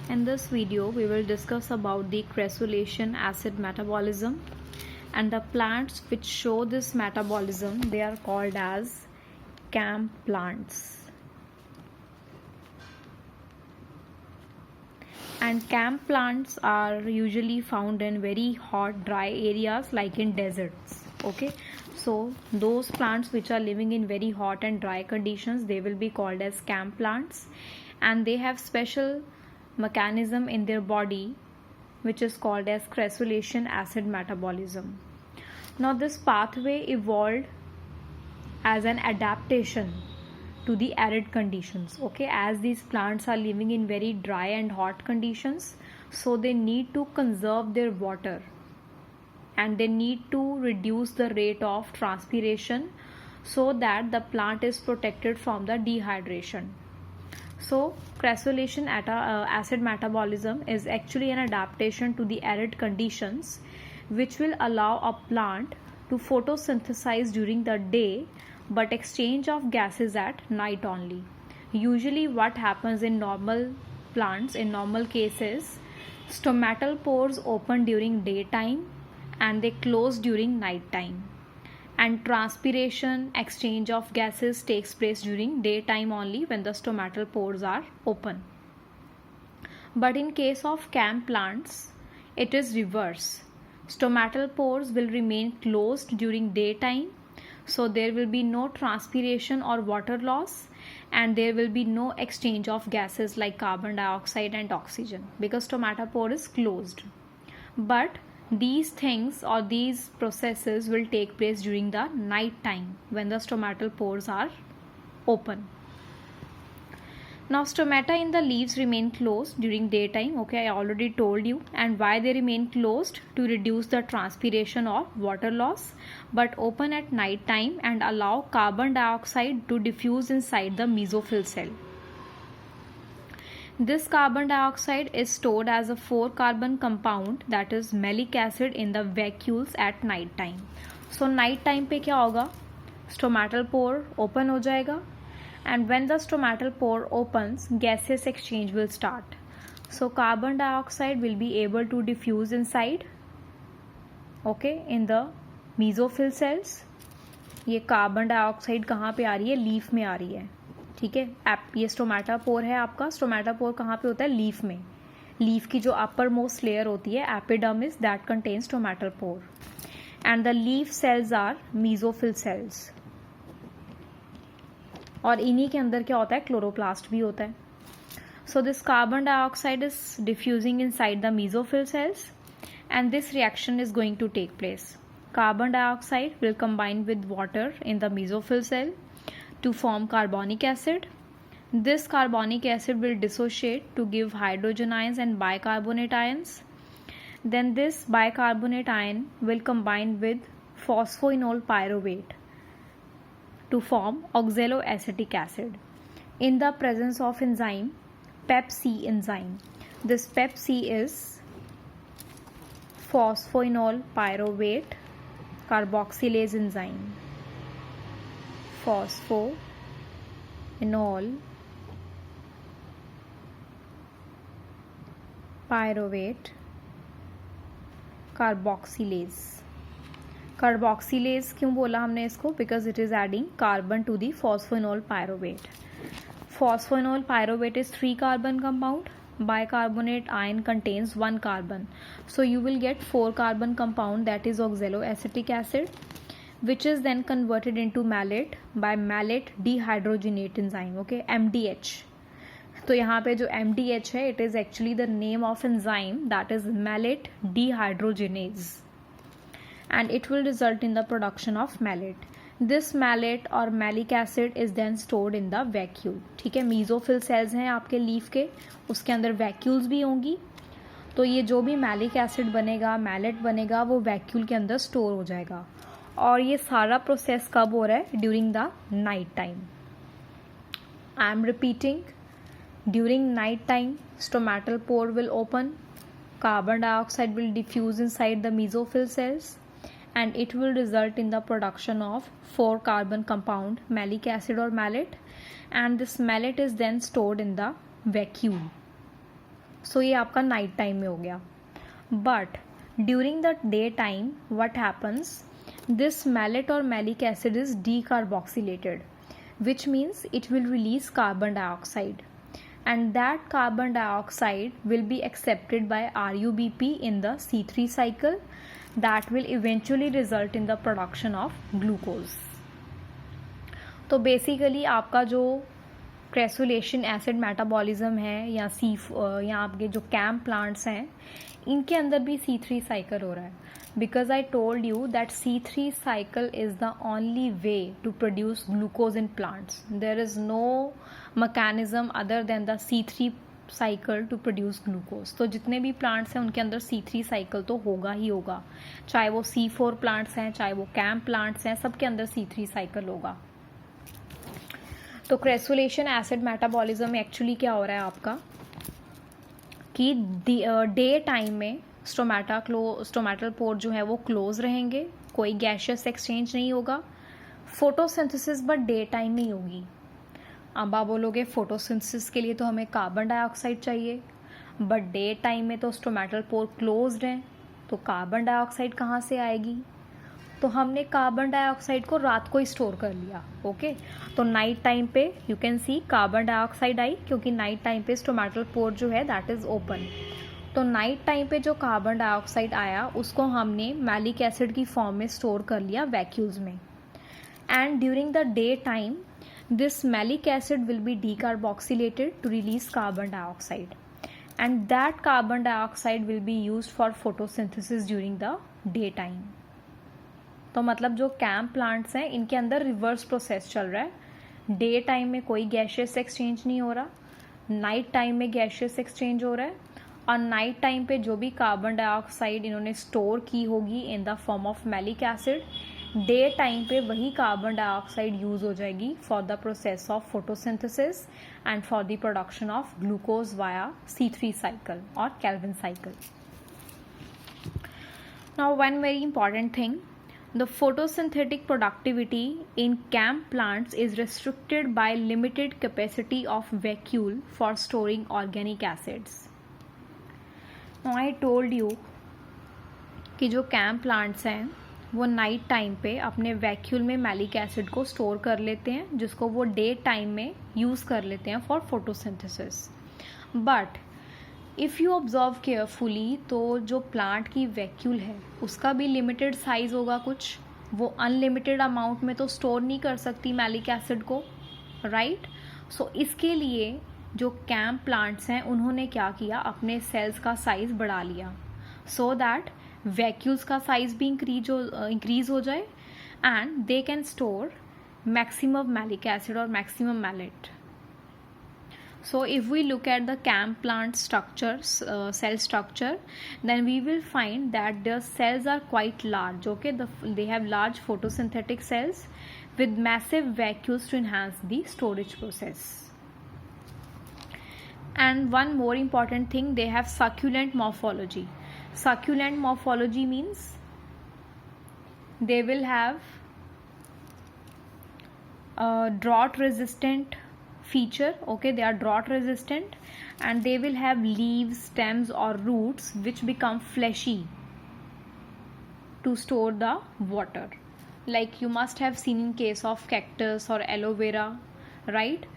In this video, we will discuss about the cressolation acid metabolism, and the plants which show this metabolism, they are called as CAM plants. And CAM plants are usually found in very hot, dry areas like in deserts. Okay, so those plants which are living in very hot and dry conditions, they will be called as CAM plants, and they have special mechanism in their body which is called as cressolation acid metabolism. Now this pathway evolved as an adaptation to the arid conditions. Okay, as these plants are living in very dry and hot conditions, so they need to conserve their water and they need to reduce the rate of transpiration so that the plant is protected from the dehydration. So cressolation acid metabolism is actually an adaptation to the arid conditions which will allow a plant to photosynthesize during the day but exchange of gases at night only. Usually what happens in normal plants, in normal cases, stomatal pores open during daytime and they close during night time, and transpiration, exchange of gases takes place during daytime only when the stomatal pores are open. But in case of CAM plants, it is reverse. Stomatal pores will remain closed during daytime, so there will be no transpiration or water loss, and there will be no exchange of gases like carbon dioxide and oxygen because stomatal pore is closed. But these things or these processes will take place during the night time when the stomatal pores are open. Now stomata in the leaves remain closed during daytime. Okay, I already told you. And why they remain closed? To reduce the transpiration or water loss, but open at night time and allow carbon dioxide to diffuse inside the mesophyll cell. This carbon dioxide is stored as a 4-carbon compound, that is malic acid, in the vacuoles at night time. So night time पे क्या होगा? Stomatal pore open हो जाएगा, and when the stomatal pore opens, gaseous exchange will start. So carbon dioxide will be able to diffuse inside, okay, in the mesophyll cells. ये carbon dioxide कहाँ पे आ रही है? लीफ में आ रही है. ठीक है, ये स्टोमेटा पोर है आपका. स्टोमेटा पोर कहाँ पे होता है? लीफ में. लीफ की जो अपर मोस्ट लेयर होती है, epidermis, that contains stomatal pore, and the leaf cells are mesophyll cells. और इन्हीं के अंदर क्या होता है? क्लोरोप्लास्ट भी होता है. So this carbon dioxide is diffusing inside the mesophyll cells, and this reaction is going to take place. Carbon dioxide will combine with water in the mesophyll cell to form carbonic acid. This carbonic acid will dissociate to give hydrogen ions and bicarbonate ions. Then this bicarbonate ion will combine with phosphoenol pyruvate to form oxaloacetic acid in the presence of enzyme Pep-C enzyme. This Pep-C is phosphoenol pyruvate carboxylase enzyme. Phosphoenol pyruvate carboxylase. Carboxylase क्यों बोला हमने इसको? Because it is adding carbon to the phosphoenol pyruvate. Phosphoenol pyruvate is 3-carbon compound. Bicarbonate ion contains 1 carbon, so you will get 4-carbon compound, that is oxaloacetic acid, which is then converted into malate by malate dehydrogenate enzyme. Okay, MDH. तो यहाँ पे जो MDH है, it is actually the name of enzyme, that is malate dehydrogenase, and it will result in the production of malate. This malate और malic acid is then stored in the vacuole. ठीक है, mesophyll cells हैं आपके leaf के, उसके अंदर vacuoles भी होंगी. तो ये जो भी मैलिक एसिड बनेगा, मैलेट बनेगा, वो वैक्यूल के अंदर स्टोर हो जाएगा. और ये सारा प्रोसेस कब हो रहा है? During the night time. I am repeating, during night time stomatal pore will open, carbon dioxide will diffuse inside the mesophyll cells, and it will result in the production of 4-carbon compound malic acid or malate, and this malate is then stored in the vacuole. सो ये आपका night time में हो गया. But during the day time what happens, this malate or malic acid is decarboxylated, which means it will release carbon dioxide, and that carbon dioxide will be accepted by RUBP in the C3 cycle that will eventually result in the production of glucose. तो basically आपका जो क्रेसुलेशन acid metabolism है या आपके जो cam plants हैं, इनके अंदर भी C3 साइकिल हो रहा है. Because I told you that C3 cycle is the only way to produce glucose in plants. There is no mechanism other than the C3 cycle to produce glucose. तो जितने भी प्लांट्स हैं उनके अंदर C3 cycle तो होगा ही होगा, चाहे वो C4 प्लांट्स हैं, चाहे वो कैम प्लांट्स हैं, सबके अंदर C3 साइकिल होगा. तो क्रेसुलेशन एसिड मेटाबॉलिज्म एक्चुअली क्या हो रहा है आपका कि डे टाइम में स्टोमेटल पोर जो है वो क्लोज रहेंगे, कोई गैशियस एक्सचेंज नहीं होगा. फोटोसिंथेसिस बट डे टाइम में ही होगी. अब आप बोलोगे फोटोसिंथेसिस के लिए तो हमें कार्बन डाइऑक्साइड चाहिए, बट डे टाइम में तो स्टोमेटल पोर क्लोज्ड हैं, तो कार्बन डाइऑक्साइड कहाँ से आएगी. तो हमने कार्बन डाइऑक्साइड को रात को ही स्टोर कर लिया. ओके, तो नाइट टाइम पे you can see carbon dioxide आई, क्योंकि नाइट टाइम पे स्टोमेटल पोर जो है दैट इज ओपन. तो नाइट टाइम पे जो कार्बन डाइऑक्साइड आया उसको हमने मैलिक एसिड की फॉर्म में स्टोर कर लिया वैक्यूल्स में. And during the day time this malic acid will be decarboxylated to release carbon dioxide, and that carbon dioxide will be used for photosynthesis during the day time. तो मतलब जो cam plants हैं इनके अंदर reverse process चल रहा है. Day time में कोई गैशियस एक्सचेंज नहीं हो रहा, नाइट टाइम में गैशियस एक्सचेंज हो रहा है. और नाइट टाइम पे जो भी कार्बन डाइऑक्साइड इन्होंने स्टोर की होगी in the form of malic acid, day time पे वही कार्बन डाइऑक्साइड यूज हो जाएगी for the process of photosynthesis and for the production of glucose via C3 cycle और Calvin cycle. Now one very important thing, the photosynthetic productivity in CAM plants is restricted by limited capacity of vacuole for storing organic acids. Now I told you कि जो CAM plants हैं वो night time पे अपने vacuole में malic acid को store कर लेते हैं, जिसको वो डे टाइम में यूज़ कर लेते हैं for photosynthesis. But if you observe carefully तो जो प्लांट की वैक्यूल है उसका भी लिमिटेड साइज होगा कुछ. वो अनलिमिटेड अमाउंट में तो स्टोर नहीं कर सकती मैलिक एसिड को, राइट. सो इसके लिए जो कैम प्लांट्स हैं उन्होंने क्या किया, अपने सेल्स का साइज बढ़ा लिया सो दैट वैक्यूल्स का साइज भी इंक्रीज हो जाए and they can store maximum malic acid और maximum malate. So if we look at the CAM plant structures, cell structure, then we will find that their cells are quite large. Okay, they have large photosynthetic cells with massive vacuoles to enhance the storage process. And one more important thing, they have succulent morphology. Succulent morphology means they will have drought resistant feature. Okay, they are drought resistant and they will have leaves, stems or roots which become fleshy to store the water. Like you must have seen in case of cactus or aloe vera, right?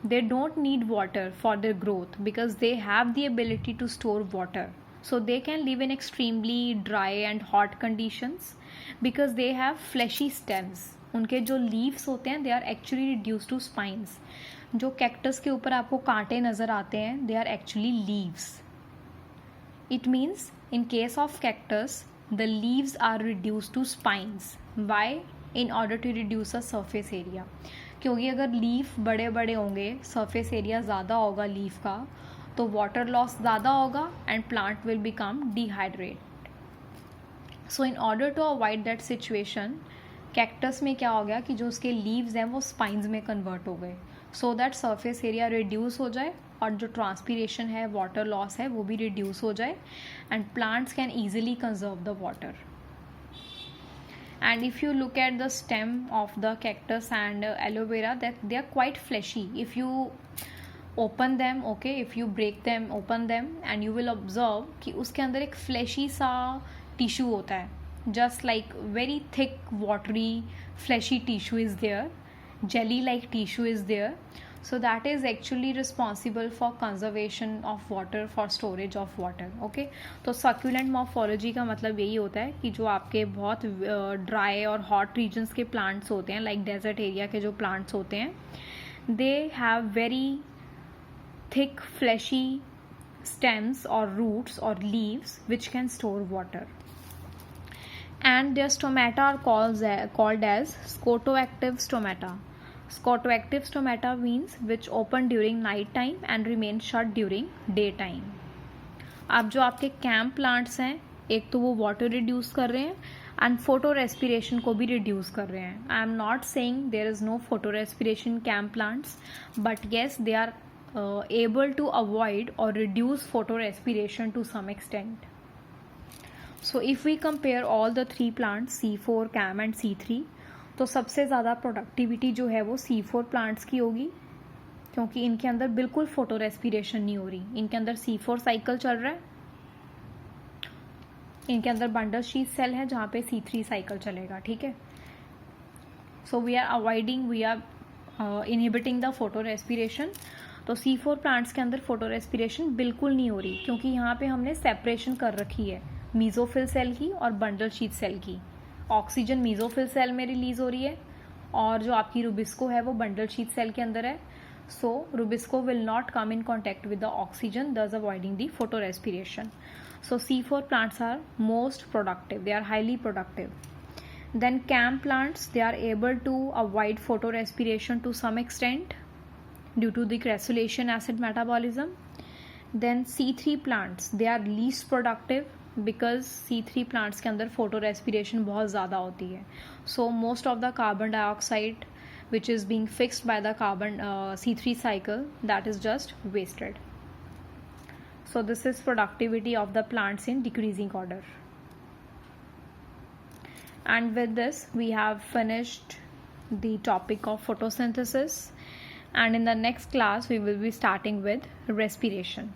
They don't need water for their growth because they have the ability to store water. So they can live in extremely dry and hot conditions because they have fleshy stems. उनके जो leaves होते हैं they are actually reduce to spines. जो cactus के ऊपर आपको कांटे नज़र आते हैं they are actually leaves. It means in case of cactus the leaves are reduce to spines. Why? In order to reduce a surface area. क्योंकि अगर लीफ बड़े बड़े होंगे, सरफेस एरिया ज़्यादा होगा लीफ का, तो वाटर लॉस ज़्यादा होगा and plant will become dehydrate. So in order to avoid that situation, cactus में क्या हो गया कि जो उसके लीव्स हैं वो स्पाइंस में कन्वर्ट हो गए so that surface area reduce हो जाए और जो ट्रांसपीरेशन है, वाटर लॉस है, वो भी रिड्यूस हो जाए and plants can easily conserve the water. And if you look at the stem of the cactus and aloe vera, that they are quite fleshy. If you open them, okay, if you break them, open them, and you will observe कि उसके अंदर एक flashy सा tissue होता है, just like very thick watery fleshy tissue is there, jelly like tissue is there. So that is actually responsible for conservation of water, for storage of water. okay, तो succulent morphology का मतलब यही होता है कि जो आपके बहुत ड्राई और हॉट रीजन्स के प्लांट्स होते हैं, लाइक डेजर्ट एरिया के जो प्लांट्स होते हैं, they have very thick fleshy stems or roots or leaves which can store water. And their stomata are called as scotoactive stomata. Scotoactive stomata means which open during night time and remain shut during daytime. अब जो आपके camp plants हैं, एक तो वो water reduce कर रहे हैं एंड फोटो रेस्पिरेशन को भी रिड्यूस कर रहे हैं. I am not saying there is no photo respiration कैम्प plants, but yes they are able to avoid or reduce photorespiration to some extent. So if we compare all the three plants C4, CAM and C3, तो सबसे ज़्यादा productivity जो है वो C4 plants की होगी, क्योंकि इनके अंदर बिल्कुल फोटो रेस्पिरेशन नहीं हो रही. इनके अंदर C4 साइकिल चल रहा है, इनके अंदर बंडल शीथ सेल है जहाँ पे C3 साइकिल चलेगा. ठीक है, so we are inhibiting the photo respiration. तो C4 प्लांट्स के अंदर फोटो रेस्पिरेशन बिल्कुल नहीं हो रही, क्योंकि यहाँ पे हमने सेपरेशन कर रखी है मीजोफिल सेल की और बंडल शीथ सेल की. ऑक्सीजन मीजोफिल सेल में रिलीज हो रही है और जो आपकी रुबिस्को है वो बंडल शीथ सेल के अंदर है. So rubisco will not come in contact with the oxygen, thus avoiding the photo respiration. So C4 plants are most productive, they are highly productive. Then CAM plants, they are able to avoid photorespiration to some extent due to the cressolation acid metabolism. Then C3 plants, they are least productive because C3 plants के अंदर photorespiration बहुत ज़्यादा होती है. So most of the carbon dioxide which is being fixed by the carbon C3 cycle, that is just wasted. So this is productivity of the plants in decreasing order. And with this we have finished the topic of photosynthesis, and in the next class we will be starting with respiration.